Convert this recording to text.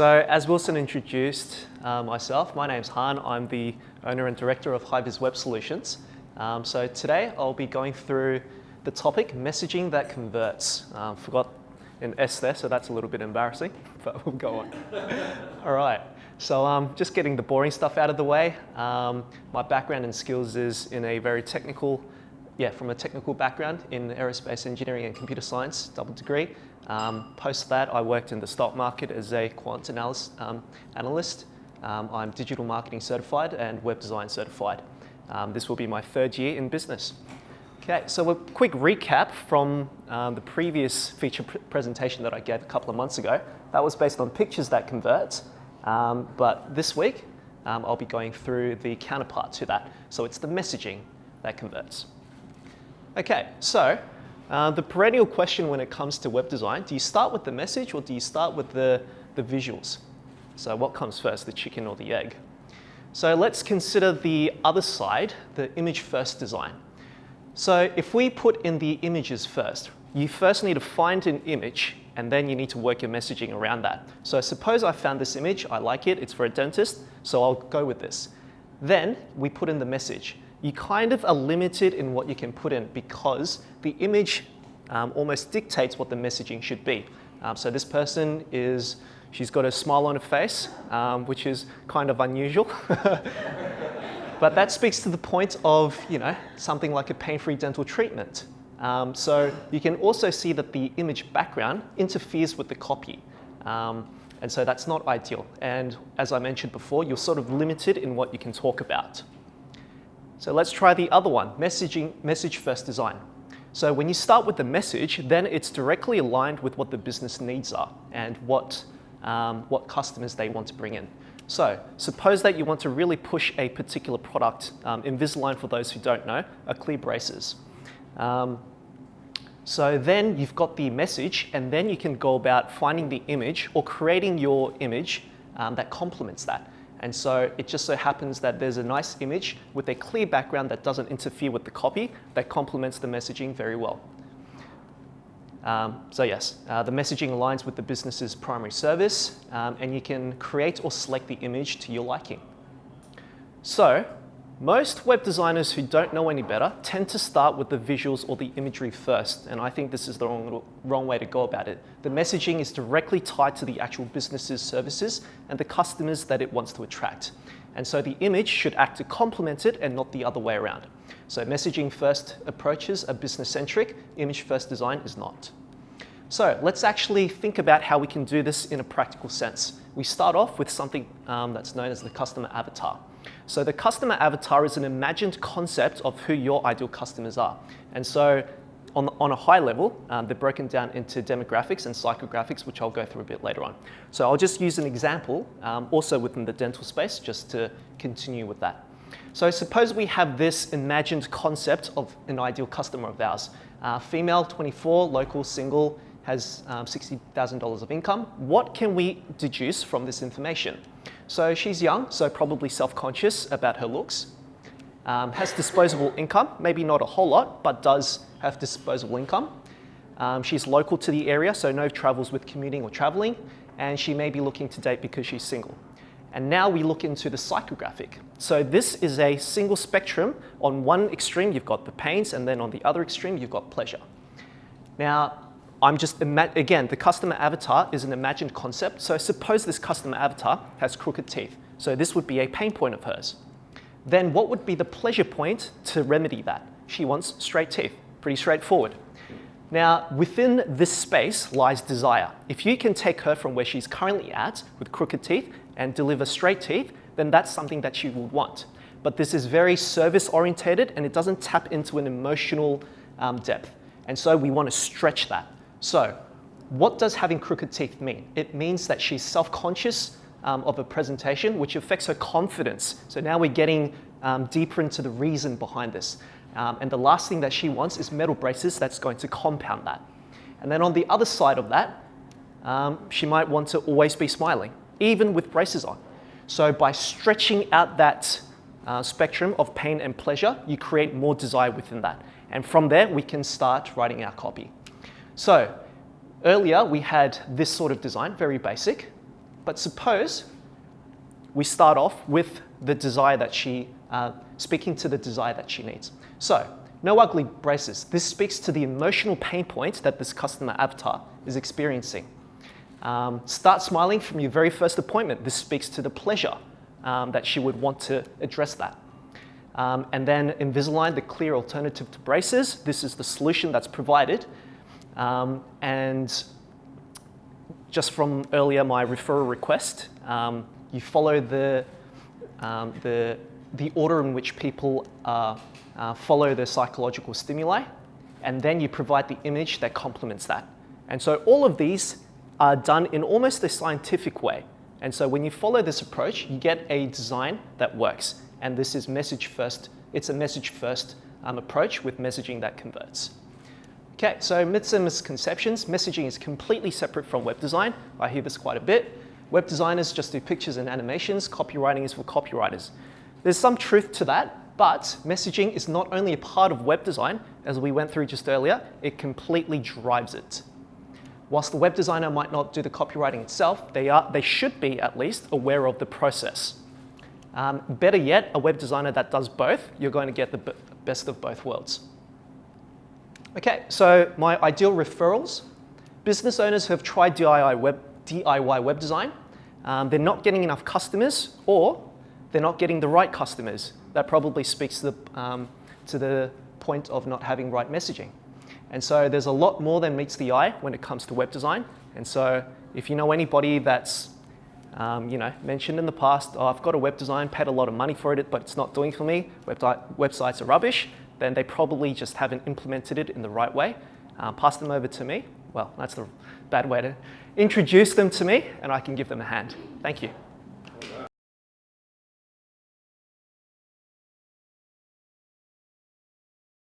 So as Wilson introduced myself, my name's Han. I'm the owner and director of HiVis Web Solutions. So today I'll be going through the topic, messaging that converts. Forgot an S there, so that's a little bit embarrassing, but we'll go on. All right, so just getting the boring stuff out of the way. My background and skills is in a very technical, from a technical background in aerospace engineering and computer science, double degree. Post that, I worked in the stock market as a quant analyst. I'm digital marketing certified and web design certified. This will be my third year in business. Okay, so a quick recap from the previous feature presentation that I gave a couple of months ago. That was based on pictures that convert, but this week I'll be going through the counterpart to that. So it's the messaging that converts. Okay, so the perennial question when it comes to web design, do you start with the message or do you start with the visuals? So what comes first, the chicken or the egg? So let's consider the other side, the image first design. So if we put in the images first, you first need to find an image and then you need to work your messaging around that. So suppose I found this image, I like it, it's for a dentist, so I'll go with this. Then we put in the message. You kind of are limited in what you can put in because the image almost dictates what the messaging should be. So this person she's got a smile on her face, which is kind of unusual. But that speaks to the point of, something like a pain-free dental treatment. So you can also see that the image background interferes with the copy. And so that's not ideal. And as I mentioned before, you're sort of limited in what you can talk about. So let's try the other one, message first design. So when you start with the message, then it's directly aligned with what the business needs are and what customers they want to bring in. So suppose that you want to really push a particular product. Invisalign, for those who don't know, are clear braces. So then you've got the message, and then you can go about finding the image or creating your image that complements that. And so it just so happens that there's a nice image with a clear background that doesn't interfere with the copy that complements the messaging very well. So yes, the messaging aligns with the business's primary service, and you can create or select the image to your liking. So most web designers who don't know any better tend to start with the visuals or the imagery first, and I think this is the wrong way to go about it. The messaging is directly tied to the actual business's services and the customers that it wants to attract. And so the image should act to complement it and not the other way around. So messaging first approaches are business-centric, image first design is not. So let's actually think about how we can do this in a practical sense. We start off with something that's known as the customer avatar. So the customer avatar is an imagined concept of who your ideal customers are. And so on a high level, they're broken down into demographics and psychographics, which I'll go through a bit later on. So I'll just use an example, also within the dental space, just to continue with that. So suppose we have this imagined concept of an ideal customer of ours. Female, 24, local, single, has $60,000 of income. What can we deduce from this information? So she's young, so probably self-conscious about her looks. Has disposable income, maybe not a whole lot, but does have disposable income. She's local to the area, so no troubles with commuting or traveling, and she may be looking to date because she's single. And now we look into the psychographic. So this is a single spectrum. On one extreme, you've got the pains, and then on the other extreme, you've got pleasure. Now, again, the customer avatar is an imagined concept. So suppose this customer avatar has crooked teeth. So this would be a pain point of hers. Then what would be the pleasure point to remedy that? She wants straight teeth, pretty straightforward. Now, within this space lies desire. If you can take her from where she's currently at with crooked teeth and deliver straight teeth, then that's something that she would want. But this is very service orientated and it doesn't tap into an emotional depth. And so we want to stretch that. So what does having crooked teeth mean? It means that she's self-conscious of a presentation, which affects her confidence. So now we're getting deeper into the reason behind this. And the last thing that she wants is metal braces that's going to compound that. And then on the other side of that, she might want to always be smiling, even with braces on. So by stretching out that spectrum of pain and pleasure, you create more desire within that. And from there, we can start writing our copy. So earlier, we had this sort of design, very basic. But suppose we start off with the desire that speaking to the desire that she needs. So, no ugly braces. This speaks to the emotional pain point that this customer avatar is experiencing. Start smiling from your very first appointment. This speaks to the pleasure that she would want to address that. And then Invisalign, the clear alternative to braces. This is the solution that's provided. And just from earlier, my referral request, you follow the order in which people follow the psychological stimuli, and then you provide the image that complements that. And so all of these are done in almost a scientific way. And so when you follow this approach, you get a design that works. And this is message first. It's a message first approach with messaging that converts. Okay, so myths and misconceptions. Messaging is completely separate from web design. I hear this quite a bit. Web designers just do pictures and animations. Copywriting is for copywriters. There's some truth to that, but messaging is not only a part of web design, as we went through just earlier, it completely drives it. Whilst the web designer might not do the copywriting itself, they should be at least aware of the process. Better yet, a web designer that does both, you're going to get the best of both worlds. Okay, so my ideal referrals. Business owners who have tried DIY web design, they're not getting enough customers, or they're not getting the right customers. That probably speaks to the point of not having right messaging. And so there's a lot more than meets the eye when it comes to web design. And so if you know anybody that's mentioned in the past, oh, I've got a web design, paid a lot of money for it, but it's not doing for me, websites are rubbish, then they probably just haven't implemented it in the right way. Pass them over to me. Well, that's the bad way to introduce them to me, and I can give them a hand. Thank you.